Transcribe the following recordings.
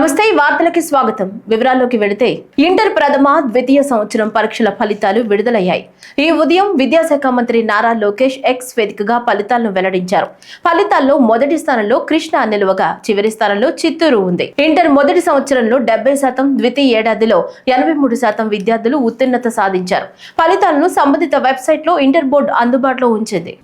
నమస్తే వార్తలకి స్వాగతం. వివరాల్లోకి వెళితే ఇంటర్ ప్రథమ ద్వితీయ సంవత్సరం పరీక్షల ఫలితాలు విడుదలయ్యాయి. ఈ ఉదయం విద్యాశాఖ మంత్రి నారా లోకేష్ ఎక్స్ వేదికగా ఫలితాలను వెల్లడించారు. ఫలితాల్లో మొదటి స్థానంలో కృష్ణా నిలువగా చివరి స్థానంలో చిత్తూరు ఉంది. ఇంటర్ మొదటి సంవత్సరంలో 70%, ద్వితీయ ఏడాదిలో 83% విద్యార్థులు ఉత్తీర్ణత సాధించారు. ఫలితాలను సంబంధిత వెబ్సైట్ లో ఇంటర్ బోర్డు అందుబాటులో ఉంచింది.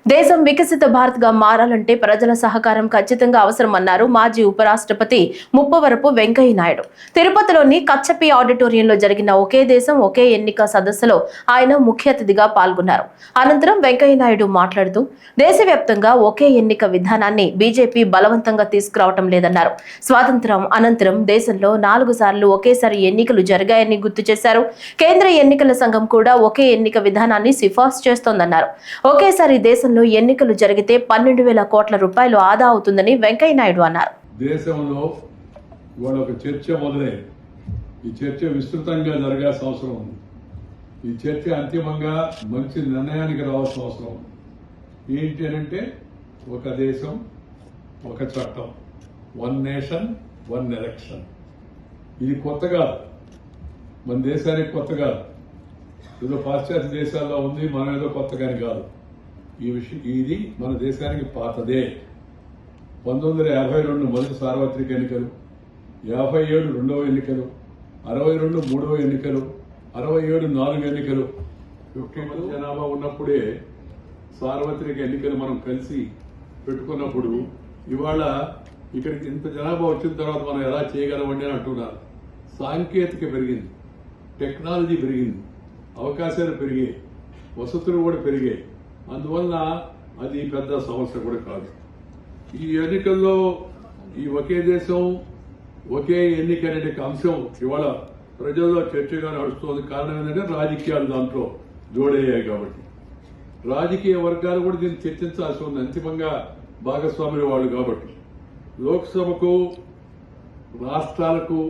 దేశం వికసిత భారత్ గా మారాలంటే ప్రజల సహకారం ఖచ్చితంగా అవసరమన్నారు మాజీ ఉపరాష్ట్రపతి ముప్పవరపు వెంకయ్య నాయుడు. తిరుపతిలోని కచ్చపి ఆడిటోరియంలో జరిగిన ఒకే దేశం ఒకే ఎన్నిక సదస్సులో ఆయన ముఖ్య అతిథిగా పాల్గొన్నారు. అనంతరం వెంకయ్య నాయుడు మాట్లాడుతూ దేశవ్యాప్తంగా ఒకే ఎన్నిక విధానాన్ని బీజేపీ బలవంతంగా తీసుకురావటం లేదన్నారు. స్వాతంత్ర్యం అనంతరం దేశంలో 4 సార్లు ఒకేసారి ఎన్నికలు జరిగాయని గుర్తు చేశారు. కేంద్ర ఎన్నికల సంఘం కూడా ఒకే ఎన్నిక విధానాన్ని సిఫార్సు చేస్తోందన్నారు. ఒకేసారి దేశంలో ఎన్నికలు జరిగితే 12,000 కోట్ల రూపాయలు ఆదా అవుతుందని వెంకయ్య నాయుడు అన్నారు. దేశంలో ఇవాళ ఒక చర్చ మొదలైంది. ఈ చర్చ విస్తృతంగా జరగాల్సిన అవసరం ఉంది. ఈ చర్చ అంతిమంగా మంచి నిర్ణయానికి రావాల్సిన అవసరం ఉంది. ఏంటి అంటే ఒక దేశం ఒక చట్టం, 1 నేషన్ 1 ఎలక్షన్. ఇది కొత్త కాదు, మన దేశానికి కొత్త కాదు. ఏదో పాశ్చాత్య దేశాల్లో ఉంది, మనం ఏదో కొత్తగాని కాదు. ఈ విషయం ఇది మన దేశానికి పాతదే. 1952 మొదటి సార్వత్రిక ఎన్నికలు, 57 రెండవ ఎన్నికలు, 62 మూడవ ఎన్నికలు, 67 4 ఎన్నికలు. 50 మంది జనాభా ఉన్నప్పుడే సార్వత్రిక ఎన్నికలు మనం కలిసి పెట్టుకున్నప్పుడు ఇవాళ ఇక్కడికి ఇంత జనాభా వచ్చిన తర్వాత మనం ఎలా చేయగలమండి అని అంటున్నారు. సాంకేతిక పెరిగింది, టెక్నాలజీ పెరిగింది, అవకాశాలు పెరిగాయి, వసతులు కూడా పెరిగాయి. అందువల్ల అది పెద్ద సమస్య కూడా కాదు. ఈ ఎన్నికల్లో ఈ ఒకే దేశం ఒకే ఎన్నిక అనే అంశం ఇవాళ ప్రజల్లో చర్చగా నడుస్తుంది. కారణం ఏంటంటే రాజకీయాలు దాంట్లో జోడయ్యాయి కాబట్టి రాజకీయ వర్గాలు కూడా దీన్ని చర్చించాల్సి ఉంది. అంతిమంగా భాగస్వాములు వాళ్ళు కాబట్టి లోక్సభకు రాష్ట్రాలకు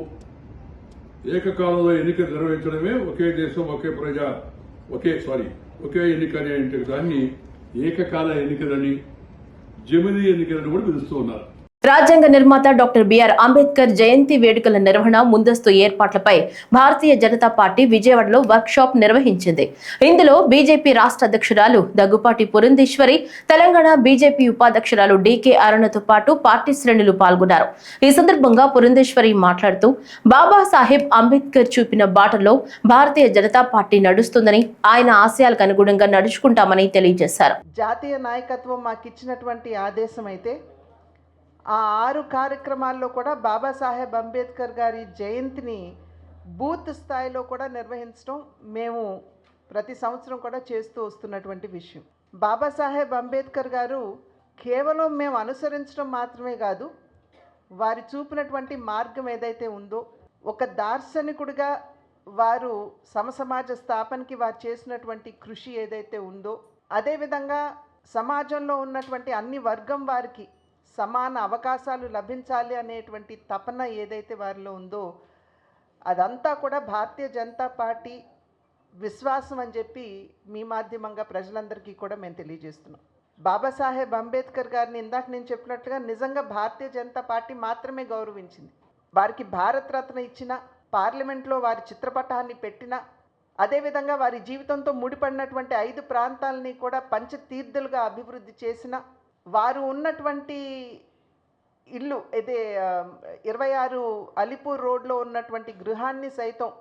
ఏకకాలంలో ఎన్నిక నిర్వహించడమే ఒకే దేశం ఒకే ఎన్నిక అనే దాన్ని ఏకకాల ఎన్నికలని, జమిలీ ఎన్నికలని కూడా పిలుస్తూ ఉన్నారు. రాజ్యాంగ నిర్మాత డాక్టర్ బిఆర్ అంబేద్కర్ జయంతి వేడుకల నిర్వహణ, ముందస్తు ఏర్పాట్లపై భారతీయ జనతా పార్టీ విజయవాడలో వర్క్ షాప్ నిర్వహించింది. ఇందులో బీజేపీ రాష్ట్ర అధ్యక్షురాలు దగ్గుపాటి పురంధేశ్వరి, తెలంగాణ బీజేపీ ఉపాధ్యక్షురాలు డీకే అరుణతో పాటు పార్టీ శ్రేణులు పాల్గొన్నారు. ఈ సందర్భంగా పురంధేశ్వరి మాట్లాడుతూ బాబాసాహెబ్ అంబేద్కర్ చూపిన బాటలో భారతీయ జనతా పార్టీ నడుస్తుందని, ఆయన ఆశయాలకు అనుగుణంగా నడుచుకుంటామని తెలియజేశారు. జాతీయ నాయకత్వం మాకిచ్చినటువంటి ఆదేశం అయితే ఆ 6 కార్యక్రమాల్లో కూడా బాబాసాహెబ్ అంబేద్కర్ గారి జయంతిని బూత్ స్థాయిలో కూడా నిర్వహించడం మేము ప్రతి సంవత్సరం కూడా చేస్తూ వస్తున్నటువంటి విషయం. బాబాసాహెబ్ అంబేద్కర్ గారు కేవలం మేము అనుసరించడం మాత్రమే కాదు, వారి చూపినటువంటి మార్గం ఏదైతే ఉందో, ఒక దార్శనికుడిగా వారు సమసమాజ స్థాపనకి వారు చేసినటువంటి కృషి ఏదైతే ఉందో, అదేవిధంగా సమాజంలో ఉన్నటువంటి అన్ని వర్గం వారికి సమాన అవకాశాలు లభించాలి అనేటువంటి తపన ఏదైతే వారిలో ఉందో, అదంతా కూడా భారతీయ జనతా పార్టీ విశ్వాసం అని చెప్పి మీ మాధ్యమంగా ప్రజలందరికీ కూడా మేము తెలియజేస్తున్నాం. బాబాసాహెబ్ అంబేద్కర్ గారిని ఇందాక నేను చెప్పినట్లుగా నిజంగా భారతీయ జనతా పార్టీ మాత్రమే గౌరవించింది. వారికి భారత రత్న ఇచ్చిన, పార్లమెంట్లో వారి చిత్రపటాన్ని పెట్టిన, అదేవిధంగా వారి జీవితంతో ముడిపడినటువంటి 5 ప్రాంతాలని కూడా పంచతీర్థులుగా అభివృద్ధి చేసిన, వారు ఉన్నటువంటి ఇల్లు అయితే 26 అలీపూర్ రోడ్లో ఉన్నటువంటి గృహాన్ని సైతం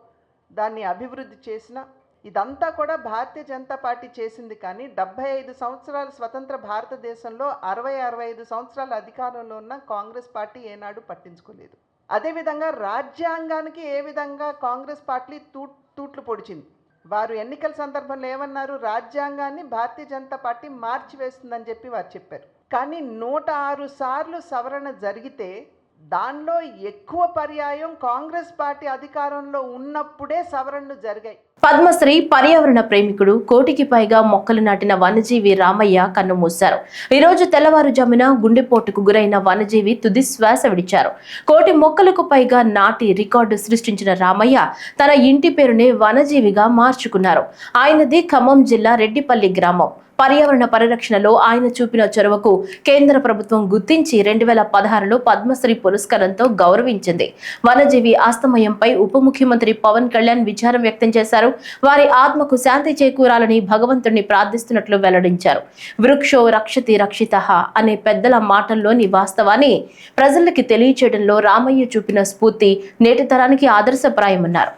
దాన్ని అభివృద్ధి చేసిన, ఇదంతా కూడా భారతీయ జనతా పార్టీ చేసింది. కానీ 75 సంవత్సరాల స్వతంత్ర భారతదేశంలో 65 సంవత్సరాల అధికారంలో ఉన్న కాంగ్రెస్ పార్టీ ఏనాడు పట్టించుకోలేదు. అదేవిధంగా రాజ్యాంగానికి ఏ విధంగా కాంగ్రెస్ పార్టీ తూట్లు పొడిచింది, వారు ఎన్నికల సందర్భంలో ఏమన్నారు? రాజ్యాంగాన్ని భారతీయ జనతా పార్టీ మార్చివేస్తుందని చెప్పి వారు చెప్పారు. కానీ 106 సార్లు సవరణ జరిగితే దానిలో ఎక్కువ పర్యాయం కాంగ్రెస్ పార్టీ అధికారంలో ఉన్నప్పుడే సవరణలు జరిగాయి. పద్మశ్రీ పర్యావరణ ప్రేమికుడు, కోటికి పైగా మొక్కలు నాటిన వన్యజీవి రామయ్య కన్నుమూశారు. ఈ రోజు తెల్లవారుజామున గుండెపోటుకు గురైన వన్యజీవి తుది శ్వాస విడిచారు. 1 కోటి మొక్కలకు పైగా నాటి రికార్డు సృష్టించిన రామయ్య తన ఇంటి పేరునే వనజీవిగా మార్చుకున్నారు. ఆయనది ఖమ్మం జిల్లా రెడ్డిపల్లి గ్రామం. పర్యావరణ పరిరక్షణలో ఆయన చూపిన చొరవకు కేంద్ర ప్రభుత్వం గుర్తించి 2016లో పద్మశ్రీ పురస్కారంతో గౌరవించింది. వనజీవి అస్తమయంపై ఉప ముఖ్యమంత్రి పవన్ కళ్యాణ్ విచారం వ్యక్తం చేశారు. వారి ఆత్మకు శాంతి చేకూరాలని భగవంతుడిని ప్రార్థిస్తున్నట్లు వెల్లడించారు. వృక్షో రక్షతి రక్షితః అనే పెద్దల మాటల్లోని వాస్తవాన్ని ప్రజలకి తెలియచేయడంలో రామయ్య చూపిన స్ఫూర్తి నేటి తరానికి ఆదర్శప్రాయమన్నారు.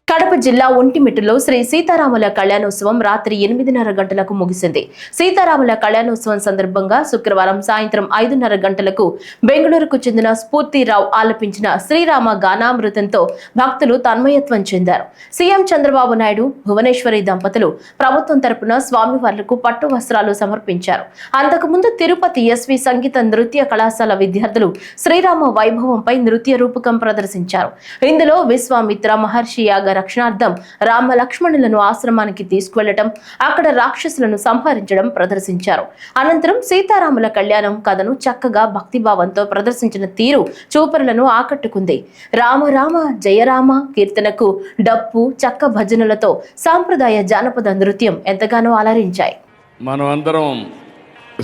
కడప జిల్లా ఒంటిమిట్టలో శ్రీ సీతారాముల కళ్యాణోత్సవం రాత్రి 8:30 గంటలకు ముగిసింది. సీతారాముల కళ్యాణోత్సవం సందర్భంగా శుక్రవారం సాయంత్రం 5:30 గంటలకు బెంగళూరుకు చెందిన స్ఫూర్తిరావు ఆలపించిన శ్రీరామ గానామృతంతో భక్తులు తన్మయత్వం చెందారు. సీఎం చంద్రబాబు నాయుడు, భువనేశ్వరి దంపతులు ప్రభుత్వం తరపున స్వామివార్లకు పట్టు వస్త్రాలు సమర్పించారు. అంతకుముందు తిరుపతి ఎస్వి సంగీత నృత్య కళాశాల విద్యార్థులు శ్రీరామ వైభవంపై నృత్య రూపకం ప్రదర్శించారు. ఇందులో విశ్వామిత్ర మహర్షి యాగ రక్షణార్థం రామ లక్ష్మణులను ఆశ్రమానికి తీసుకువెళ్లటం, అక్కడ రాక్షసులను సంహరించడం ప్రదర్శించారు. అనంతరం సీతారాముల కళ్యాణం కథను చక్కగా భక్తిభావంతో ప్రదర్శించిన తీరు చూపరులను ఆకట్టుకుంది. రామ రామ జయ రామ కీర్తనకు డప్పు, చక్క భజనలతో సాంప్రదాయ జానపద నృత్యం ఎంతగానో అలరించాయి. మనం అందరం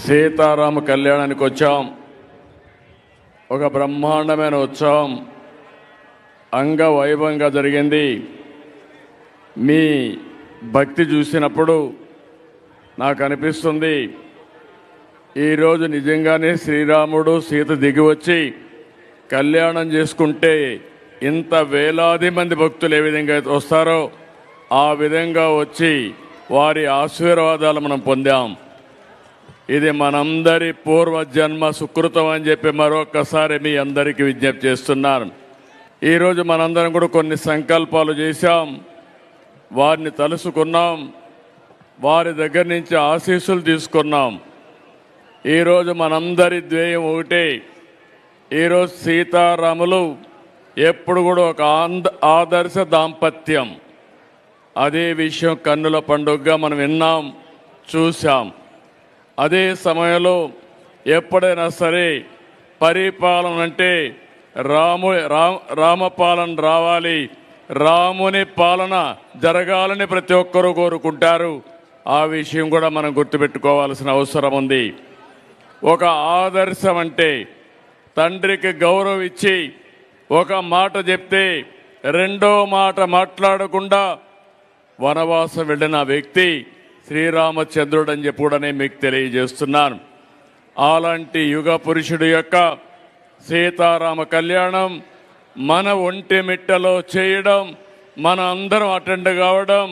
సీతారామ కళ్యాణానికి వచ్చాం. ఒక బ్రహ్మాండమైన ఉత్సవం అంగవైభవంగా జరిగింది. మీ భక్తి చూసినప్పుడు నాకు అనిపిస్తుంది, ఈరోజు నిజంగానే శ్రీరాముడు సీత దిగి వచ్చి కళ్యాణం చేసుకుంటే ఇంత వేలాది మంది భక్తులు ఏ విధంగా వస్తారో ఆ విధంగా వచ్చి వారి ఆశీర్వాదాలు మనం పొందాం. ఇది మనందరి పూర్వజన్మ సుకృతం అని చెప్పి మరొకసారి మీ అందరికీ విజ్ఞప్తి చేస్తున్నాను. ఈరోజు మనందరం కూడా కొన్ని సంకల్పాలు చేశాం, వారిని తలుసుకున్నాం, వారి దగ్గర నుంచి ఆశీస్సులు తీసుకున్నాం. ఈరోజు మనందరి ధ్యేయం ఒకటే. ఈరోజు సీతారాములు ఎప్పుడు కూడా ఒక ఆదర్శ దాంపత్యం. అదే విషయం కన్నుల పండుగగా మనం విన్నాం, చూశాం. అదే సమయంలో ఎప్పుడైనా సరే పరిపాలన అంటే రామపాలన రావాలి, రాముని పాలన జరగాలని ప్రతి ఒక్కరూ కోరుకుంటారు. ఆ విషయం కూడా మనం గుర్తుపెట్టుకోవాల్సిన అవసరం ఉంది. ఒక ఆదర్శం అంటే తండ్రికి గౌరవం ఇచ్చి ఒక మాట చెప్తే రెండో మాట మాట్లాడకుండా వనవాసం వెళ్ళిన వ్యక్తి శ్రీరామచంద్రుడు అని చెప్పి కూడా నేను మీకు తెలియజేస్తున్నాను. అలాంటి యుగ పురుషుడు యొక్క సీతారామ కళ్యాణం మన ఒంటిమిట్టలో చేయడం, మన అందరం అటెండ్ కావడం,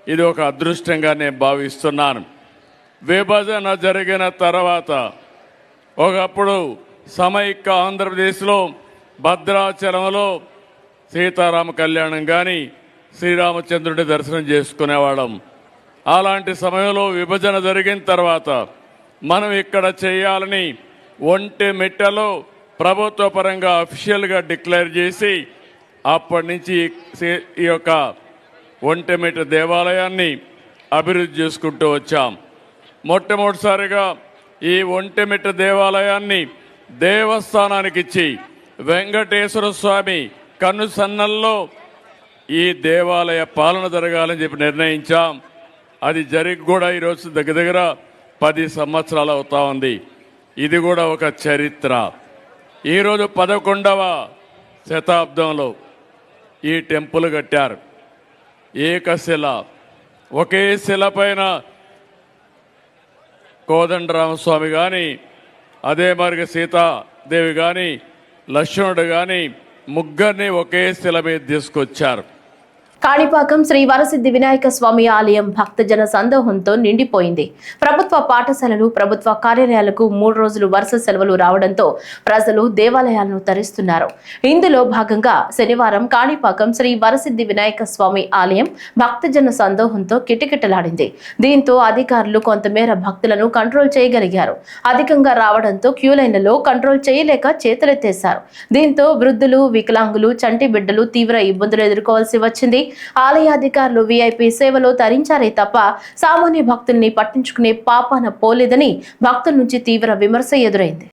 ఇది ఒక అదృష్టంగా నేను భావిస్తున్నాను. విభజన జరిగిన తర్వాత ఒకప్పుడు సమైక్య ఆంధ్రప్రదేశ్లో భద్రాచలంలో సీతారామ కళ్యాణం కానీ శ్రీరామచంద్రుడి దర్శనం చేసుకునేవాళ్ళం. అలాంటి సమయంలో విభజన జరిగిన తర్వాత మనం ఇక్కడ చేయాలని ఒంటిమిట్టలో ప్రభుత్వ పరంగా అఫీషియల్గా డిక్లేర్ చేసి అప్పటి నుంచి ఈ యొక్క ఒంటిమిట్ట దేవాలయాన్ని అభివృద్ధి చేసుకుంటూ వచ్చాం. మొట్టమొదటిసారిగా ఈ ఒంటిమిట్ట దేవాలయాన్ని దేవస్థానానికి ఇచ్చి వెంకటేశ్వర స్వామి కన్నుసన్నల్లో ఈ దేవాలయ పాలన జరగాలని చెప్పి నిర్ణయించాం. అది జరిగి కూడా ఈరోజు దగ్గర 10 సంవత్సరాలు అవుతా ఉంది. ఇది కూడా ఒక చరిత్ర. ఈరోజు 11వ శతాబ్దంలో ఈ టెంపుల్ కట్టారు. ఏకశిల, ఒకే శిల పైన కోదండరామస్వామి కానీ, అదే మరిగా సీతాదేవి కానీ, లక్ష్మణుడు కానీ, ముగ్గురిని ఒకే శిల మీద తీసుకొచ్చారు. కాణిపాకం శ్రీ వరసిద్ధి వినాయక స్వామి ఆలయం భక్తజన సందోహంతో నిండిపోయింది. ప్రభుత్వ పాఠశాలలు, ప్రభుత్వ కార్యాలయాలకు 3 రోజులు వరుస సెలవులు రావడంతో ప్రజలు దేవాలయాలను తరిస్తున్నారు. ఇందులో భాగంగా శనివారం కాణిపాకం శ్రీ వరసిద్ధి వినాయక స్వామి ఆలయం భక్తజన సందోహంతో కిటకిటలాడింది. దీంతో అధికారులు కొంతమేర భక్తులను కంట్రోల్ చేయగలిగారు. అధికంగా రావడంతో క్యూలైన్లలో కంట్రోల్ చేయలేక చేతులెత్తేశారు. దీంతో వృద్ధులు, వికలాంగులు, చంటి బిడ్డలు తీవ్ర ఇబ్బందులు ఎదుర్కోవాల్సి వచ్చింది. ఆలయాధికారులు వీఐపీ సేవలో తరించారే తప్ప సామాన్య భక్తుల్ని పట్టించుకునే పాపాన పోలేదని భక్తుల నుంచి తీవ్ర విమర్శ ఎదురైంది.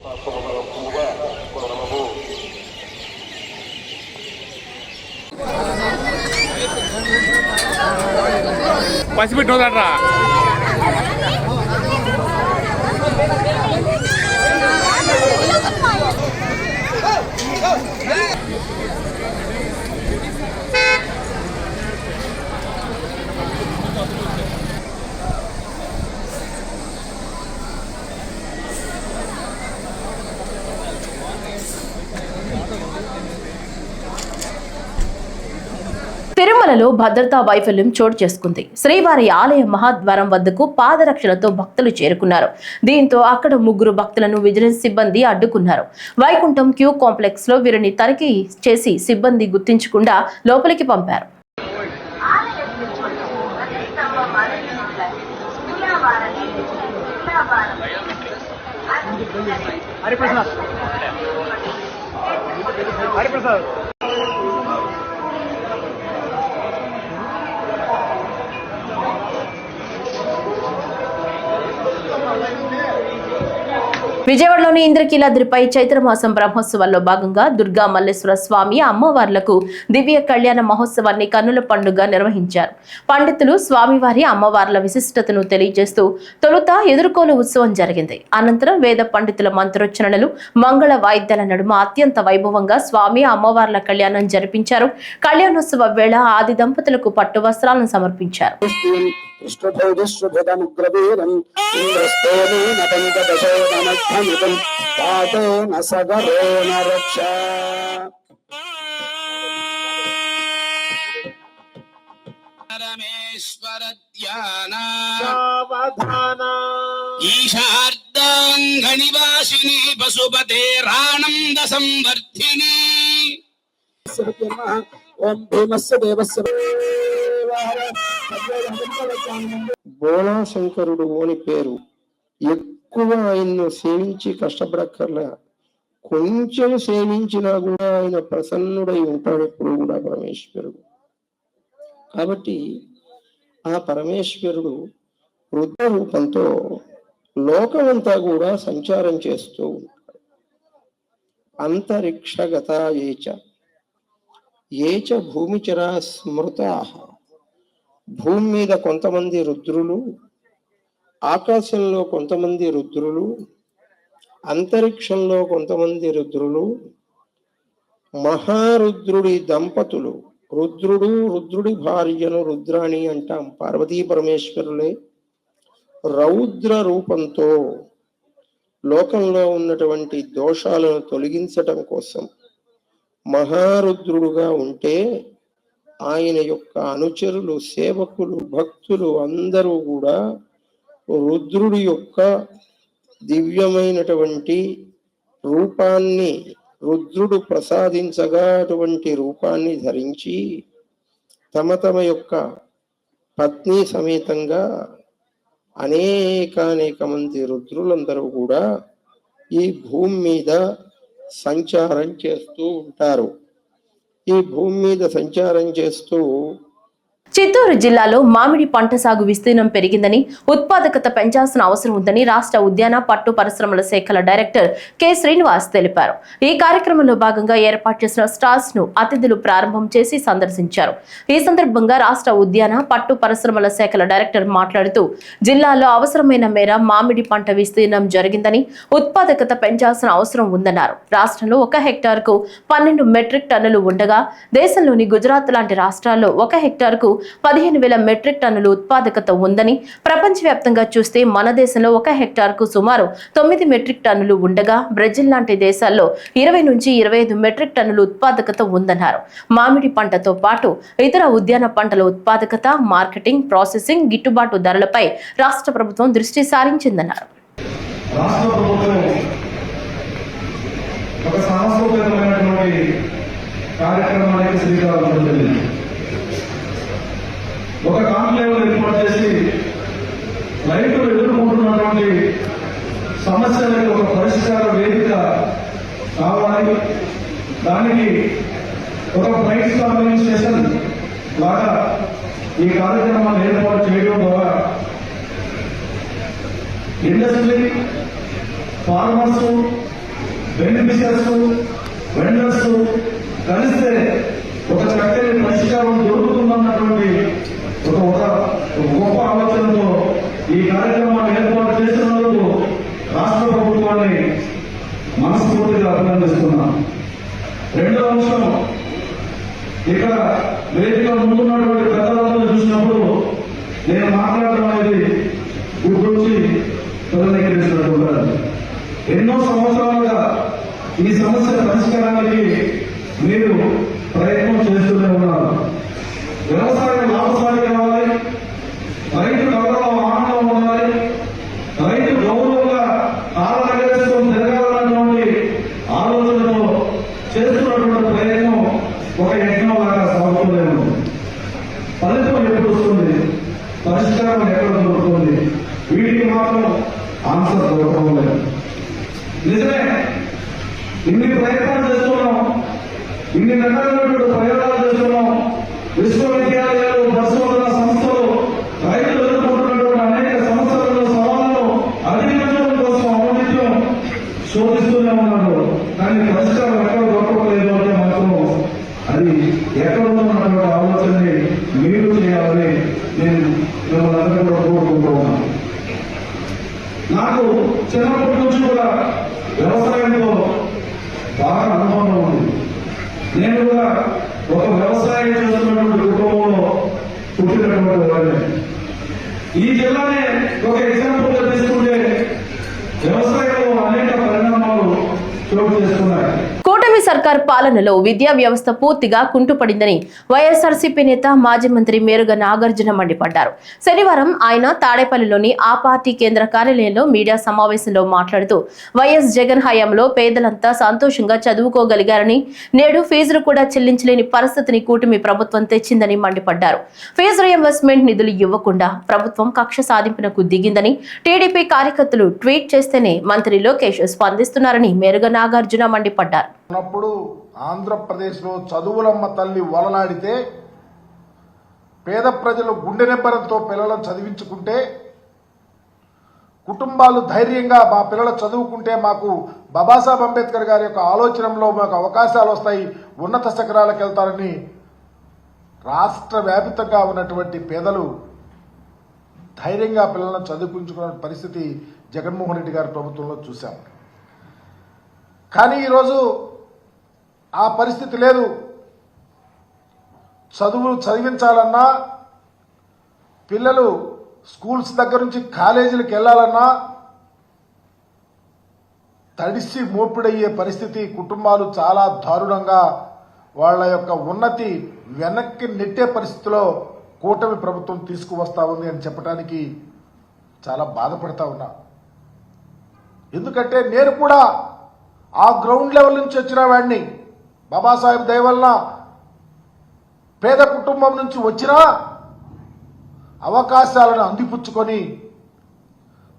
తిరుమలలో భద్రతా వైఫల్యం చోటు చేసుకుంది. శ్రీవారి ఆలయ మహాద్వారం వద్దకు పాదరక్షలతో భక్తులు చేరుకున్నారు. దీంతో అక్కడ 3 భక్తులను విజిలెన్స్ సిబ్బంది అడ్డుకున్నారు. వైకుంఠం క్యూ కాంప్లెక్స్ లో వీరిని తనిఖీ చేసి సిబ్బంది గుర్తించకుండా లోపలికి పంపారు. విజయవాడలోని ఇంద్రకీలాద్రిపై చైత్రమాసం బ్రహ్మోత్సవాల్లో భాగంగా దుర్గా మల్లేశ్వర స్వామి అమ్మవార్లకు దివ్య కళ్యాణ మహోత్సవాన్ని కన్నుల పండుగ నిర్వహించారు. పండితులు స్వామివారి అమ్మవార్ల విశిష్టతను తెలియజేస్తూ తొలుత ఎదుర్కోలు ఉత్సవం జరిగింది. అనంతరం వేద పండితుల మంత్రోచ్చరణలు, మంగళ వాయిద్యాల నడుమ అత్యంత వైభవంగా స్వామి అమ్మవార్ల కళ్యాణం జరిపించారు. కళ్యాణోత్సవ వేళ ఆది దంపతులకు పట్టు వస్త్రాలను సమర్పించారు. విష్ణుభౌజశ్రుభుదముగ్రవీరం ఇంద్రస్తోమేన పంచదశోదనఘ్నమిదం పాటేన సగరేణ రక్ష. పరమేశ్వర ధ్యాన సావధాన ఈశార్దాంగనివాసిని పశుపతే రాణంద సంవర్ధిని ఓం భీమస్య దేవస్య. బోళాశంకరుడు అని పేరు. ఎక్కువ ఆయన్ను సేవించి కష్టపడక్కర్లా, కొంచెం సేవించినా కూడా ఆయన ప్రసన్నుడై ఉంటాడు ఎప్పుడు కూడా పరమేశ్వరుడు. కాబట్టి ఆ పరమేశ్వరుడు రుద్ర రూపంతో లోకమంతా కూడా సంచారం చేస్తూ ఉంటాడు. అంతరిక్షగత ఏచ భూమిచరా స్మృతా. భూమి మీద కొంతమంది రుద్రులు, ఆకాశంలో కొంతమంది రుద్రులు, అంతరిక్షంలో కొంతమంది రుద్రులు, మహారుద్రుడి దంపతులు, రుద్రుడు రుద్రుడి భార్యను రుద్రాణి అంటాం, పార్వతీ పరమేశ్వరులే రౌద్ర రూపంతో లోకంలో ఉన్నటువంటి దోషాలను తొలగించటం కోసం మహారుద్రుడుగా ఉంటే ఆయన యొక్క అనుచరులు, సేవకులు, భక్తులు అందరూ కూడా రుద్రుడి యొక్క దివ్యమైనటువంటి రూపాన్ని, రుద్రుడు ప్రసాదించగా అటువంటి రూపాన్ని ధరించి తమ యొక్క పత్ని సమేతంగా అనేక మంది రుద్రులందరూ కూడా ఈ భూమి మీద సంచారం చేస్తూ ఉంటారు. ఈ భూమి మీద సంచారం చేస్తూ చిత్తూరు జిల్లాలో మామిడి పంట సాగు విస్తీర్ణం పెరిగిందని, ఉత్పాదకత పెంచాల్సిన అవసరం ఉందని రాష్ట్ర ఉద్యాన పట్టు పరిశ్రమల శాఖల డైరెక్టర్ కె శ్రీనివాస్ తెలిపారు. ఈ కార్యక్రమంలో భాగంగా ఏర్పాటు చేసిన స్టాల్స్ ను అతిథులు ప్రారంభం చేసి సందర్శించారు. ఈ సందర్భంగా రాష్ట్ర ఉద్యాన పట్టు పరిశ్రమల శాఖల డైరెక్టర్ మాట్లాడుతూ, జిల్లాలో అవసరమైన మేర మామిడి పంట విస్తీర్ణం జరిగిందని, ఉత్పాదకత పెంచాల్సిన అవసరం ఉందన్నారు. రాష్ట్రంలో 1 హెక్టార్కు 12 మెట్రిక్ టన్నులు ఉండగా, దేశంలోని గుజరాత్ లాంటి రాష్ట్రాల్లో 1 హెక్టార్కు 15,000 మెట్రిక్ టన్నులు ఉత్పాదకత ఉందని, ప్రపంచవ్యాప్తంగా చూస్తే మన దేశంలో 1 హెక్టార్కు సుమారు 9 మెట్రిక్ టన్నులు ఉండగా బ్రెజిల్ లాంటి దేశాల్లో 20 నుంచి 25 మెట్రిక్ టన్నులు ఉత్పాదకత ఉందన్నారు. మామిడి పంటతో పాటు ఇతర ఉద్యాన పంటల ఉత్పాదకత, మార్కెటింగ్, ప్రాసెసింగ్, గిట్టుబాటు ధరలపై రాష్ట్ర ప్రభుత్వం దృష్టి సారించిందన్నారు. రాష్ట్ర ప్రభుత్వం ఒక సాంస్కృతికమైనటువంటి కార్యక్రమానికి శ్రీకారం చుట్టింది. ఒక కాన్క్లేవ్ ఏర్పాటు చేసి రైతులు ఎదుర్కొంటున్నటువంటి సమస్యలకు ఒక పరిష్కార వేదిక కావాలి, దానికి ఒక బ్రైట్ స్టార్మింగ్ స్టేషన్ లాగా ఈ కార్యక్రమాన్ని ఏర్పాటు చేయడం ద్వారా ఇండస్ట్రీ, ఫార్మర్స్, బెనిఫిషియర్స్, వెండర్స్ కలిస్తే ఒక చక్కని పరిష్కారం దొరుకుతుందన్నటువంటి ఒక గొప్ప ఆలోచనతో ఈ కార్యక్రమాన్ని ఏర్పాటు చేసినందుకు రాష్ట్ర ప్రభుత్వాన్ని మనస్ఫూర్తిగా అభినందిస్తున్నాను. రెండవ అంశం, ఇక్కడ వేదిక ముందున్నటువంటి పెద్దలందరూ చూసినప్పుడు నేను మాట్లాడడం అనేది గుర్తొచ్చి తొలగిస్తున్నట్టు ఎన్నో సంవత్సరాలుగా ఈ సమస్య పరిష్కారానికి మీరు ప్రయత్నం చేస్తూనే ఉన్నారు. వ్యవసాయం లాభసాటి కావాలి, రైతు కళలో ఆనందం ఉండాలి, రైతు గౌరవంగా ఆరోగ్యం జరగాలన్నటువంటి ఆలోచనతో చేస్తున్నటువంటి ప్రయత్నం ఒక యజ్ఞంలాగా సాగుతూనే ఉంది. ఫలితం ఎప్పుడు వస్తుంది, పరిష్కారం ఎక్కడ దొరుకుతుంది, వీటికి మాత్రం ఆన్సర్ దొరకడం లేదు. నిజమే, ఇన్ని ప్రయత్నాలు చేస్తున్నాం, ఇన్ని రకాలైనటువంటి ప్రయోగాలు చేస్తున్నాం. విశ్వవిద్యాలయాలు, పరిశోధన సంస్థలు రైతులు ఎదుర్కొంటున్నటువంటి అనేక సమస్యలను, సవాళ్లను అధిగమించడం కోసం ఔన్నత్యం శోధిస్తూనే ఉన్నారు. కానీ పరిష్కారం ఎక్కడ దొరకలేదు అంటే మాత్రం అది ఎక్కడ ఉన్నటువంటి ఆలోచనని మీరు చేయాలని నేను మిమ్మల్ని అందరూ కూడా కోరుకుంటూ ఉన్నాను. నాకు చిన్నప్పటి నుంచి కూడా వ్యవసాయంతో బాగా అనుభవం ఉంది. నేను కూడా ఒక వ్యవసాయం చేస్తున్నటువంటి కుటుంబంలో పుట్టినటువంటి వాడిని. ఈ జిల్లానే ఒక ఎగ్జాంపుల్ గా తీసుకుంటే వ్యవసాయంలో అనేక పరిణామాలు చోటు చేసుకున్నాయి. కూటమి సర్కార్ పాలనలో విద్యా వ్యవస్థ పూర్తిగా కుంటుపడిందని వైఎస్ఆర్సీపీ నేత మాజీ మంత్రి మేరుగ నాగార్జున మండిపడ్డారు. శనివారం ఆయన తాడేపల్లిలోని ఆ పార్టీ కేంద్ర కార్యాలయంలో మీడియా సమావేశంలో మాట్లాడుతూ వైఎస్ జగన్ హయాంలో పేదలంతా సంతోషంగా చదువుకోగలిగారని, నేడు ఫీజులు కూడా చెల్లించలేని పరిస్థితిని కూటమి ప్రభుత్వం తెచ్చిందని మండిపడ్డారు. ఫీజు రీయింబర్స్మెంట్ నిధులు ఇవ్వకుండా ప్రభుత్వం కక్ష సాధింపునకు దిగిందని, టీడీపీ కార్యకర్తలు ట్వీట్ చేస్తేనే మంత్రి లోకేష్ స్పందిస్తున్నారని మేరుగ నాగార్జున మండిపడ్డారు. ఉన్నప్పుడు ఆంధ్రప్రదేశ్లో చదువులమ్మ తల్లి వలలాడితే పేద ప్రజలు గుండె నిబ్బరంతో పిల్లలను చదివించుకుంటే, కుటుంబాలు ధైర్యంగా మా పిల్లలు చదువుకుంటే మాకు బాబాసాహెబ్ అంబేద్కర్ గారి యొక్క ఆలోచనలో మాకు అవకాశాలు వస్తాయి, ఉన్నత శిఖరాలకు వెళ్తారని రాష్ట్ర వ్యాప్తంగా ఉన్నటువంటి పేదలు ధైర్యంగా పిల్లలను చదువుకుంచుకునే పరిస్థితి జగన్మోహన్ రెడ్డి గారి ప్రభుత్వంలో చూశాం. కానీ ఈరోజు ఆ పరిస్థితి లేదు. చదివించాలన్నా, పిల్లలు స్కూల్స్ దగ్గర నుంచి కాలేజీలకు వెళ్లాలన్నా తడిసి మోపిడయ్యే పరిస్థితి. కుటుంబాలు చాలా దారుణంగా వాళ్ళ యొక్క ఉన్నతి వెనక్కి నెట్టే పరిస్థితిలో కూటమి ప్రభుత్వం తీసుకువస్తా ఉంది అని చెప్పడానికి చాలా బాధపడతా ఉన్నా. ఎందుకంటే నేను కూడా ఆ గ్రౌండ్ లెవెల్ నుంచి వచ్చిన వాడిని. బాబాసాహెబ్ దయ వలన పేద కుటుంబం నుంచి వచ్చినా అవకాశాలను అందిపుచ్చుకొని,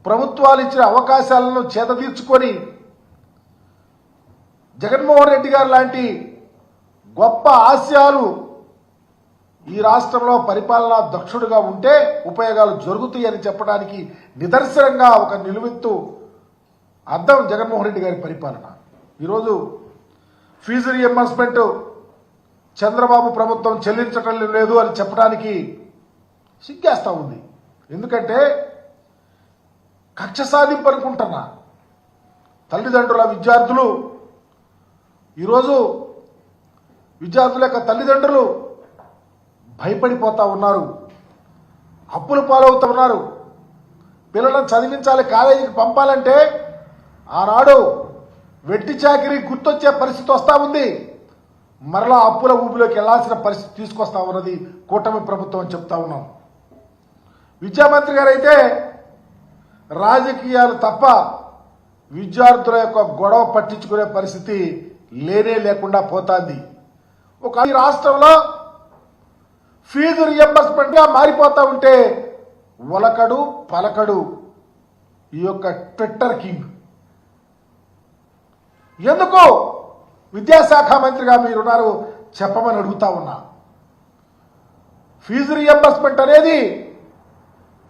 ప్రభుత్వాలు ఇచ్చిన అవకాశాలను చేతదీర్చుకొని, జగన్మోహన్ రెడ్డి గారు లాంటి గొప్ప ఆశయాలు ఈ రాష్ట్రంలో పరిపాలనా దక్షుడుగా ఉంటే ఉపయోగాలు జరుగుతాయని చెప్పడానికి నిదర్శనంగా ఒక నిలువెత్తు అర్థం జగన్మోహన్ రెడ్డి గారి పరిపాలన. ఈరోజు ఫీజు రీయింబర్స్మెంట్ చంద్రబాబు ప్రభుత్వం చెల్లించటం లేదు అని చెప్పడానికి సిగ్గేస్తా ఉంది. ఎందుకంటే కక్ష సాధింపు అనుకుంటున్నా తల్లిదండ్రుల విద్యార్థులు, ఈరోజు విద్యార్థుల యొక్క తల్లిదండ్రులు భయపడిపోతూ ఉన్నారు, అప్పుల పాలవుతూ ఉన్నారు. పిల్లలను చదివించాలి, కాలేజీకి పంపాలంటే ఆనాడు వెట్టి చాకిరీ గుర్తొచ్చే పరిస్థితి వస్తూ ఉంది. మరలా అప్పుల ఊబిలోకి వెళ్లాల్సిన పరిస్థితి తీసుకొస్తా ఉన్నది కూటమి ప్రభుత్వం అని చెప్తా ఉన్నాం. విద్యామంత్రి గారు అయితే రాజకీయాలు తప్ప విద్యార్థుల యొక్క గొడవ పట్టించుకునే పరిస్థితి లేనే లేకుండా పోతుంది. ఒక రాష్ట్రంలో ఫీజు రియంబర్స్మెంట్గా మారిపోతూ ఉంటే ఒలకడు పలకడు ఈ యొక్క ట్విట్టర్ కింగ్. ఎందుకు విద్యాశాఖ మంత్రిగా మీరున్నారు చెప్పమని అడుగుతా ఉన్నా. ఫీజు రియంబర్స్మెంట్ అనేది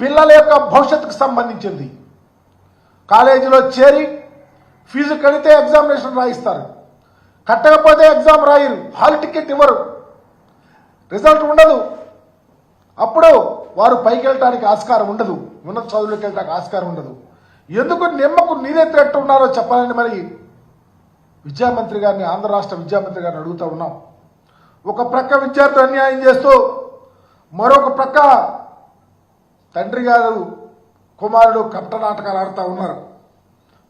పిల్లల యొక్క భవిష్యత్తుకు సంబంధించింది. కాలేజీలో చేరి ఫీజు కడితే ఎగ్జామినేషన్ రాయిస్తారు, కట్టకపోతే ఎగ్జామ్ రాయరు, హాల్ టికెట్ ఇవ్వరు, రిజల్ట్ ఉండదు. అప్పుడు వారు పైకి వెళ్ళటానికి ఆస్కారం ఉండదు, ఉన్నత చదువులకు వెళ్ళడానికి ఆస్కారం ఉండదు. ఎందుకు నిమ్మకు నీరెత్తినట్టు ఉన్నారో చెప్పాలని మరి విద్యామంత్రి గారిని, ఆంధ్ర రాష్ట్ర విద్యామంత్రి గారిని అడుగుతూ ఉన్నాం. ఒక ప్రక్క విద్యార్థులు అన్యాయం చేస్తూ మరొక ప్రక్క తండ్రి గారు కుమారుడు కపట నాటకాలు ఆడుతూ ఉన్నారు.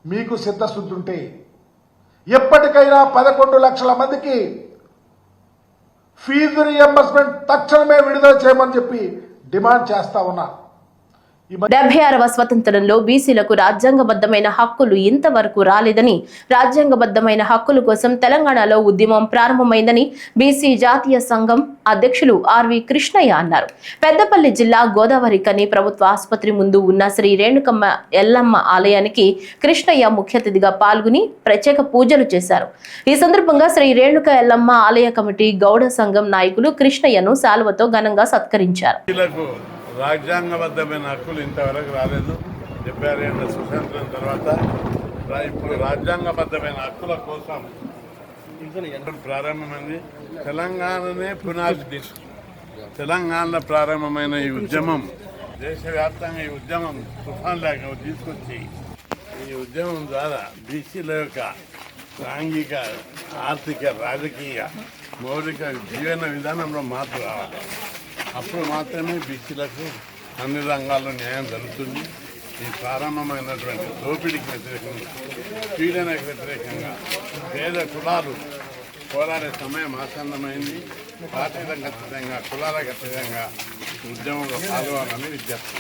మీకు సిద్ధశుద్ధి ఉంటే ఎప్పటికైనా 11 లక్షల మందికి ఫీజు రియంబర్స్మెంట్ తక్షణమే విడుదల చేయమని చెప్పి డిమాండ్ చేస్తా ఉన్నా. 76వ స్వతంత్రంలో బీసీలకు రాజ్యాంగబద్ధమైన హక్కులు ఇంతవరకు రాలేదని, రాజ్యాంగబద్ధమైన హక్కుల కోసం తెలంగాణలో ఉద్యమం ప్రారంభమైందని బీసీ జాతీయ సంఘం అధ్యక్షులు ఆర్వి కృష్ణయ్య అన్నారు. పెద్దపల్లి జిల్లా గోదావరి కని ప్రభుత్వ ఆసుపత్రి ముందు ఉన్న శ్రీ రేణుకమ్మ ఎల్లమ్మ ఆలయానికి కృష్ణయ్య ముఖ్య అతిథిగా పాల్గొని ప్రత్యేక పూజలు చేశారు. ఈ సందర్భంగా శ్రీ రేణుక ఎల్లమ్మ ఆలయ కమిటీ గౌడ సంఘం నాయకులు కృష్ణయ్యను శాలువతో ఘనంగా సత్కరించారు. రాజ్యాంగబద్ధమైన హక్కులు ఇంతవరకు రాలేదు. 76 ఏళ్ల స్వతంత్రం తర్వాత ఇప్పుడు రాజ్యాంగబద్ధమైన హక్కుల కోసం ప్రారంభమైంది. తెలంగాణనే పునాది తీసుకుంది. తెలంగాణలో ప్రారంభమైన ఈ ఉద్యమం దేశవ్యాప్తంగా ఈ ఉద్యమం తుఫాన్ లాగా తీసుకొచ్చి ఈ ఉద్యమం ద్వారా బీసీల యొక్క సాంఘిక, ఆర్థిక, రాజకీయ, మౌలిక జీవన విధానంలో మార్పు రావాలి. అప్పుడు మాత్రమే బీసీలకు అన్ని రంగాల్లో న్యాయం జరుగుతుంది. ఈ ప్రారంభమైనటువంటి దోపిడీకి వ్యతిరేకంగా, పీడనకు వ్యతిరేకంగా పేద కులాలు పోరాడే సమయం ఆసన్నమైంది. పార్టీలకు ఖచ్చితంగా, కులాలకు ఖచ్చితంగా ఉద్యమంలో పాల్గొనాలని విజ్ఞప్తి.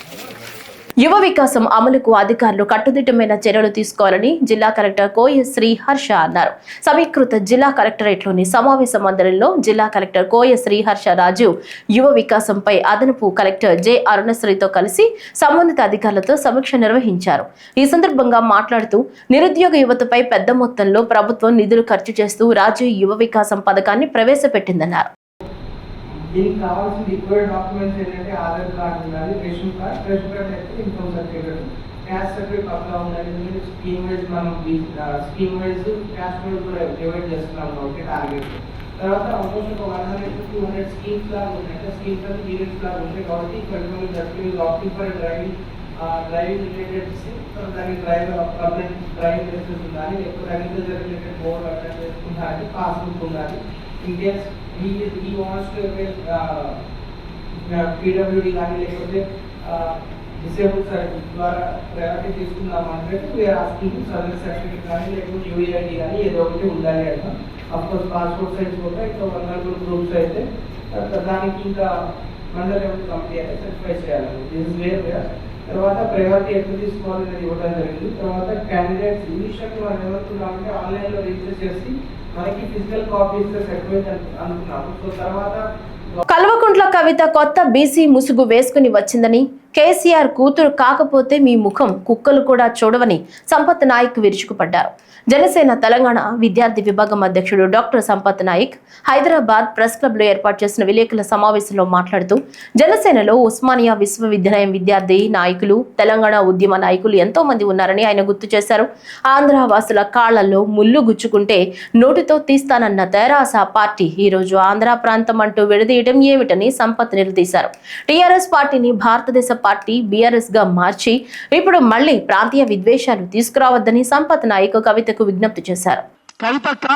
యువ వికాసం అమలుకు అధికారులు కట్టుదిట్టమైన చర్యలు తీసుకోవాలని జిల్లా కలెక్టర్ కోయ శ్రీహర్ష అన్నారు. సమీకృత జిల్లా కలెక్టరేట్లోని సమావేశ మందిరంలో జిల్లా కలెక్టర్ కోయ శ్రీహర్ష రాజు యువ వికాసంపై అదనపు కలెక్టర్ జె అరుణశ్రీతో కలిసి సంబంధిత అధికారులతో సమీక్ష నిర్వహించారు. ఈ సందర్భంగా మాట్లాడుతూ నిరుద్యోగ యువతపై పెద్ద మొత్తంలో ప్రభుత్వం నిధులు ఖర్చు చేస్తూ రాజు యువ వికాసం పథకాన్ని ప్రవేశపెట్టిందన్నారు. దీనికి కావాల్సిన రిక్వైర్డ్ డాక్యుమెంట్స్ ఏంటంటే ఆధార్ కార్డు ఉండాలి, రేషన్ కార్డ్ అయితే ఇన్కమ్ సర్టిఫికేట్, క్యాస్ట్ సర్టిఫికేట్ పక్కన ఉండాలి. స్కీమ్ వైజ్ మనం స్కీమ్ వైజ్ క్యాస్ట్ వైజ్ కూడా డివైడ్ చేస్తున్నాం కాబట్టి టార్గెట్. తర్వాత ఆల్మోస్ట్ ఒక 100 to 200 స్కీమ్స్ లాగా ఉన్నాయి. స్కీమ్స్ అంటే పీరియడ్స్ లాగా ఉంటాయి కాబట్టి particular certificate opting for driving related దానికి పర్మనెంట్ డ్రైవింగ్ లైసెన్స్ ఉండాలి, లేకపోతే అగ్రికల్చర్ రిలేటెడ్ బోర్డు అటెండ్ చేసుకుంటారు, పాస్బుక్ ఉండాలి. In case he wants to PWD కానీ లేకపోతే డిసేబుల్ ద్వారా ప్రయారిటీ తీసుకుందామంటే వీఆర్ ఆస్కింగ్ సర్వీస్ సర్టిఫికేట్ కానీ లేకపోతే యూఐడి కానీ ఏదో ఒకటి ఉండాలి అంటాం. అఫ్కోర్స్ పాస్పోర్ట్ సైజ్ కూడా ఇంకా 100 గ్రూప్స్ అయితే దానికి ఇంకా మండల్ లెవెల్ కమిటీ అయితే సర్టిఫై చేయాలి. This is where. తర్వాత ప్రయారిటీ ఎక్కడ తీసుకోవాలనేది ఇవ్వడం జరిగింది. తర్వాత క్యాండిడేట్స్ ఇనిషియల్ మనం ఏమనుకున్నామంటే ఆన్లైన్లో రిజిస్టర్ చేసి మనకి ఫిజికల్ కాపీస్ సర్టిఫికేట్ అనుకున్నాము. సో తర్వాత కల్వకుంట్ల కవిత కొత్త బీసీ ముసుగు వేసుకుని వచ్చిందని, కేసీఆర్ కూతురు కాకపోతే మీ ముఖం కుక్కలు కూడా చూడవని సంపత్ నాయక్ విరుచుకుపడ్డారు. జనసేన తెలంగాణ విద్యార్థి విభాగం అధ్యక్షుడు doctor Sampath Nayak Hyderabad press club లో ఏర్పాటు చేసిన విలేకరుల సమావేశంలో మాట్లాడుతూ జనసేనలో ఉస్మానియా విశ్వవిద్యాలయం విద్యార్థి నాయకులు, తెలంగాణ ఉద్యమ నాయకులు ఎంతో మంది ఉన్నారని ఆయన గుర్తు చేశారు. ఆంధ్ర వాసుల కాళ్లలో ముళ్ళు గుచ్చుకుంటే నోటితో తీస్తానన్న తెరాస పార్టీ ఈ రోజు ఆంధ్ర ప్రాంతం అంటూ విడదీయడం ఏమిటని సంపత్ నిలదీశారు. టీఆర్ఎస్ పార్టీని భారతదేశ పార్టీ బీఆర్ఎస్ గా మార్చి ఇప్పుడు మళ్లీ ప్రాంతీయ విద్వేషాలు తీసుకురావద్దని సంపత్ నాయక్ కవితకు విజ్ఞప్తి చేశారు. కవితక్క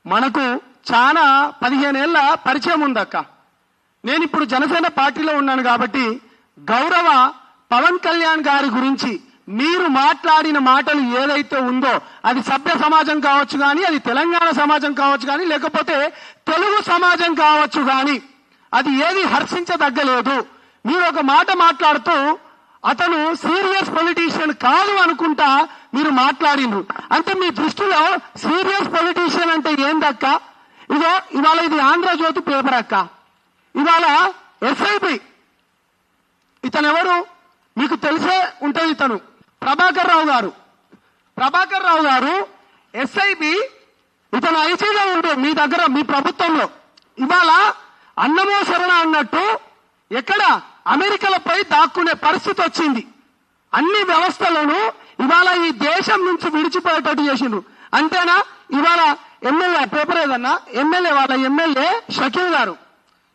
మనకు చాలా 15 ఏళ్ల పరిచయం ఉందక్క. నేను ఇప్పుడు జనసేన పార్టీలో ఉన్నాను కాబట్టి గౌరవ పవన్ కళ్యాణ్ గారి గురించి మీరు మాట్లాడిన మాటలు ఏదైతే ఉందో అది సభ్య సమాజం కావచ్చు కానీ, అది తెలంగాణ సమాజం కావచ్చు కానీ, లేకపోతే తెలుగు సమాజం కావచ్చు కానీ, అది ఏది హర్షించదగ్గలేదు. మీరు ఒక మాట మాట్లాడుతూ అతను సీరియస్ పొలిటీషియన్ కాదు అనుకుంటా మీరు మాట్లాడిండ్రు. అంటే మీ దృష్టిలో సీరియస్ పొలిటీషియన్ అంటే ఏందక్క? ఇదో ఇవాళ ఇది ఆంధ్రజ్యోతి పేపర్ అక్క. ఇవాళ ఎస్ఐబి ఇతను ఎవరు మీకు తెలిసే ఉంటుంది. ఇతను ప్రభాకర్ రావు గారు ఎస్ఐబి, ఇతను ఐసీగా ఉండే మీ దగ్గర మీ ప్రభుత్వంలో. ఇవాళ అన్నమో శరణ అన్నట్టు ఎక్కడ అమెరికాలపై దాక్కునే పరిస్థితి వచ్చింది. అన్ని వ్యవస్థలను ఇవాళ ఈ దేశం నుంచి విడిచిపోయేటట్టు చేసిండ్రు. అంతేనా? ఇవాళ ఎమ్మెల్యే పేపర్ ఏదన్నా వాళ్ళ ఎమ్మెల్యే షకీల్ గారు,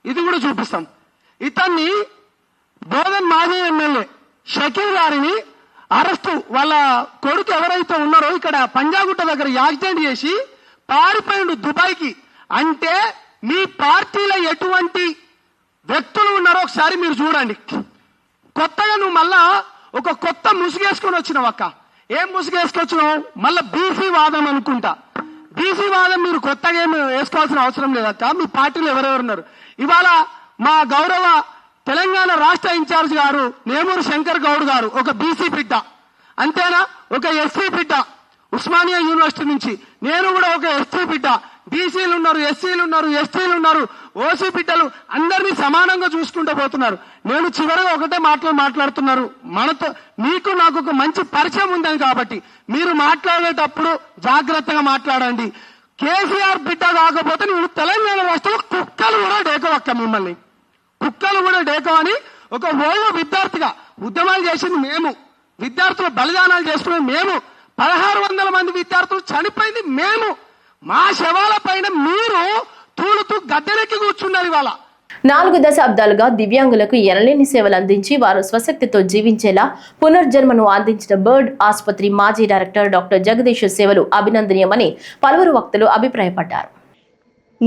ఇది కూడా చూపిస్తాం. ఇతన్ని బోధన్ మాజీ ఎమ్మెల్యే షకీల్ గారిని అరెస్టు, వాళ్ళ కొడుకు ఎవరైతే ఉన్నారో ఇక్కడ పంజాగుట్ట దగ్గర యాక్సిడెంట్ చేసి పారిపోయిండు దుబాయ్కి. అంటే మీ పార్టీలో ఎటువంటి వ్యక్తులు ఉన్నారో ఒకసారి మీరు చూడండి. కొత్తగా నువ్వు మళ్ళా ఒక కొత్త ముసుగేసుకొని వచ్చినావు అక్క. ఏం ముసుగేసుకొచ్చినావు? మళ్ళా బీసీ వాదం అనుకుంటా. బీసీ వాదం మీరు కొత్తగా ఏమి వేసుకోవాల్సిన అవసరం లేదక్క. మీ పార్టీలో ఎవరెవరు ఉన్నారు? ఇవాళ మా గౌరవ తెలంగాణ రాష్ట్ర ఇన్ఛార్జ్ గారు నేమూరు శంకర్ గౌడ్ గారు ఒక బీసీ బిడ్డ, అంతేనా? ఒక ఎస్సీ బిడ్డ ఉస్మానియా యూనివర్సిటీ నుంచి. నేను కూడా ఒక ఎస్సీ బిడ్డ. బీసీలు ఉన్నారు, ఎస్సీలు ఉన్నారు, ఎస్టీలు ఉన్నారు, ఓసీ బిడ్డలు అందరినీ సమానంగా చూసుకుంటూ పోతున్నారు. నేను చివరిగా ఒకటే మాట్లాడుతున్నారు. మనతో మీకు నాకు ఒక మంచి పరిచయం ఉందని కాబట్టి మీరు మాట్లాడేటప్పుడు జాగ్రత్తగా మాట్లాడండి. కేసీఆర్ బిడ్డ కాకపోతే నువ్వు తెలంగాణ రాష్ట్రంలో కుక్కలు కూడా డేకవక్క. మిమ్మల్ని కుక్కలు కూడా డేకవని ఒక ఓల్డ్ విద్యార్థిగా ఉద్యమాలు చేసింది మేము, విద్యార్థులు బలిదానాలు చేసుకునేది మేము, 1600 మంది విద్యార్థులు చనిపోయింది మేము. మా శవాల పైన మీరు తూలుతూ గద్దెనెక్కి కూర్చున్నారు. ఇవాళ 4 దశాబ్దాలుగా దివ్యాంగులకు ఎనలేని సేవలు అందించి వారు స్వశక్తితో జీవించేలా పునర్జన్మను అందించిన బర్డ్ ఆసుపత్రి మాజీ డైరెక్టర్ డాక్టర్ జగదీష్ సేవలు అభినందనీయమని పలువురు వక్తలు అభిప్రాయపడ్డారు.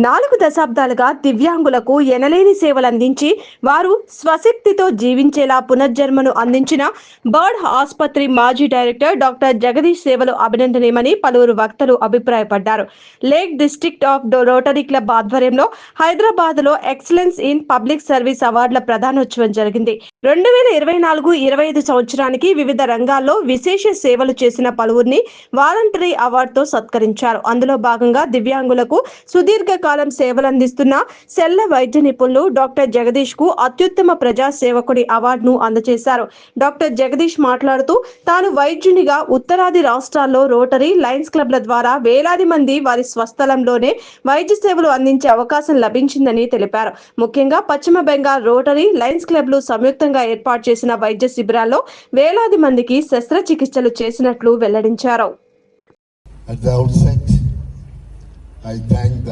4 దశాబ్దాలుగా దివ్యాంగులకు ఎనలేని సేవలందించి వారు స్వశక్తితో జీవించేలా పునర్జన్మను అందించిన బర్డ్ ఆసుపత్రి మాజీ డైరెక్టర్ డాక్టర్ జగదీష్ సేవలు అభినందనీయమని పలువురు వక్తలు అభిప్రాయపడ్డారు. Lake district of rotary club ఆధ్వర్యంలో హైదరాబాద్ లో ఎక్సలెన్స్ ఇన్ పబ్లిక్ సర్వీస్ అవార్డుల ప్రదానోత్సవం జరిగింది. 2024-25 సంవత్సరానికి వివిధ రంగాల్లో విశేష సేవలు చేసిన పలువురిని వాలంటరీ అవార్డుతో సత్కరించారు. అందులో భాగంగా దివ్యాంగులకు సుదీర్ఘ కాలం సేవలందిస్తున్న శల్య వైద్య నిపుణులు డాక్టర్ జగదీష్ కు అత్యుత్తమ ప్రజా సేవకుడి అవార్డును అందజేశారు. డాక్టర్ జగదీష్ మాట్లాడుతూ తాను వైద్యునిగా ఉత్తరాది రాష్ట్రాల్లో రోటరీ లయన్స్ క్లబ్ల ద్వారా వేలాది మంది వారి స్వస్థలంలోనే వైద్య సేవలు అందించే అవకాశం లభించిందని తెలిపారు. ముఖ్యంగా పశ్చిమ బెంగాల్ రోటరీ లయన్స్ క్లబ్లు సంయుక్తంగా ఏర్పాటు చేసిన వైద్య శిబిరాల్లో వేలాది మందికి శస్త్రచికిత్సలు చేసినట్లు వెల్లడించారు. I thank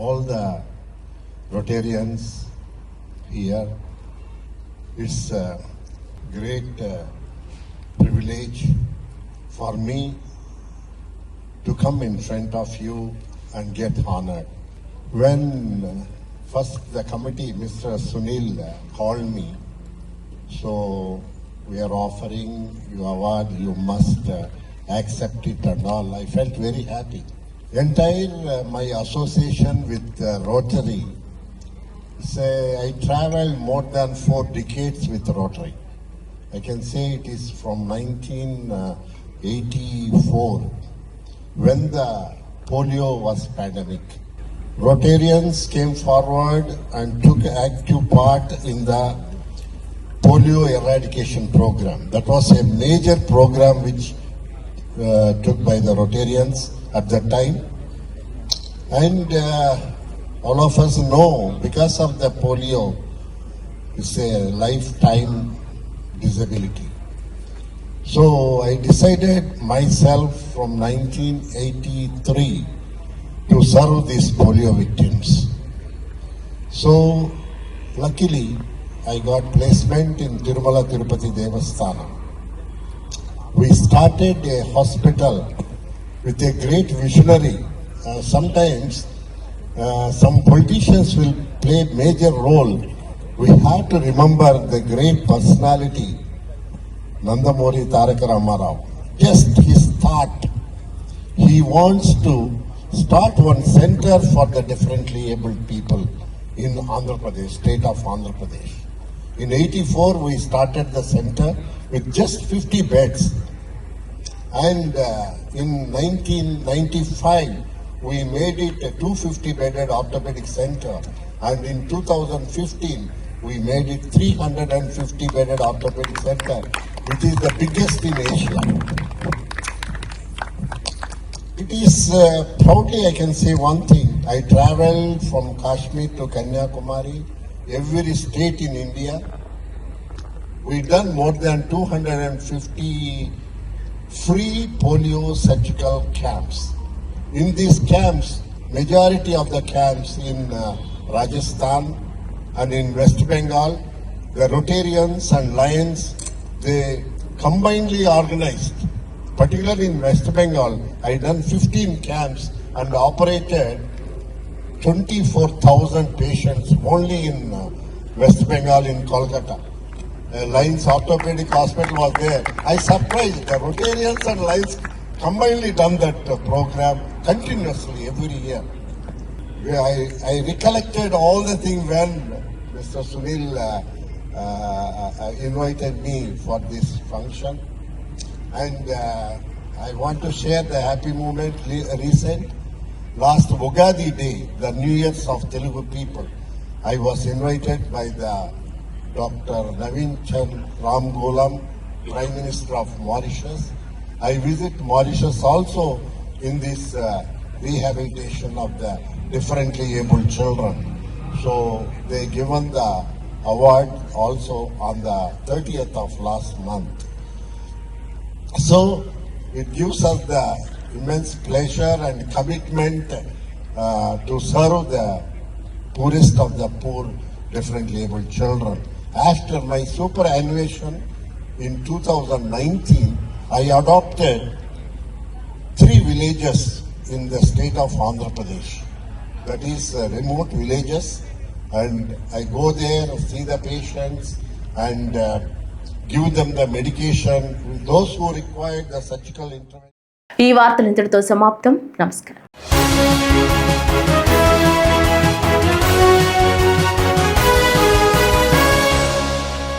all the Rotarians here. It's a great privilege for me to come in front of you and get honored. When first the committee, Mr. Sunil called me, so we are offering you award, you must accept it and all. I felt very happy. Entire my association with Rotary, say I traveled more than 4 decades with Rotary. I can say it is from 1984 when the polio was pandemic. Rotarians came forward and took active part in the polio eradication program. That was a major program which took by the Rotarians at that time, and all of us know because of the polio it's a lifetime disability. So I decided myself from 1983 to serve these polio victims. So luckily I got placement in Tirumala Tirupati Devasthanam. We started a hospital with a great visionary. Sometimes some politicians will play major role. We have to remember the great personality, Nandamuri Tarak Ramarao. Just his thought. He wants to start one center for the differently abled people in Andhra Pradesh, state of Andhra Pradesh. In 84, we started the center with just 50 beds. And in 1995, we made it a 250-bedded orthopedic center. And in 2015, we made it 350-bedded orthopedic center, which is the biggest in Asia. It is proudly I can say one thing. I traveled from Kashmir to Kanyakumari, every state in India. We've done more than 250 free polio surgical camps. In these camps, majority of the camps in Rajasthan and in West Bengal, the Rotarians and Lions, they combinedly organized. Particularly in West Bengal, I done 15 camps and operated 24,000 patients only in West Bengal in Kolkata. Lions Orthopedic Hospital was there. I surprised the Rotarians and Lions combinedly done that program continuously every year. I recollected all the things when Mr. Sunil invited me for this function. And I want to share the happy moment recent. Last Ugadi Day, the New Year's of Telugu people, I was invited by the Dr. Naveen Chand Ramgoolam, Prime Minister of Mauritius. I visit Mauritius also in this rehabilitation of the differently abled children. So they given the award also on the 30th of last month. So it gives us the immense pleasure and commitment to serve the poorest of the poor, differently abled children. After my superannuation in 2019, I adopted 3 villages in the state of Andhra Pradesh. That is remote villages, and I go there, see the patients, and give them the medication. Those who require the surgical intervention. ఈ వార్తలు ఇంతటితో సమాప్తం. నమస్కారం.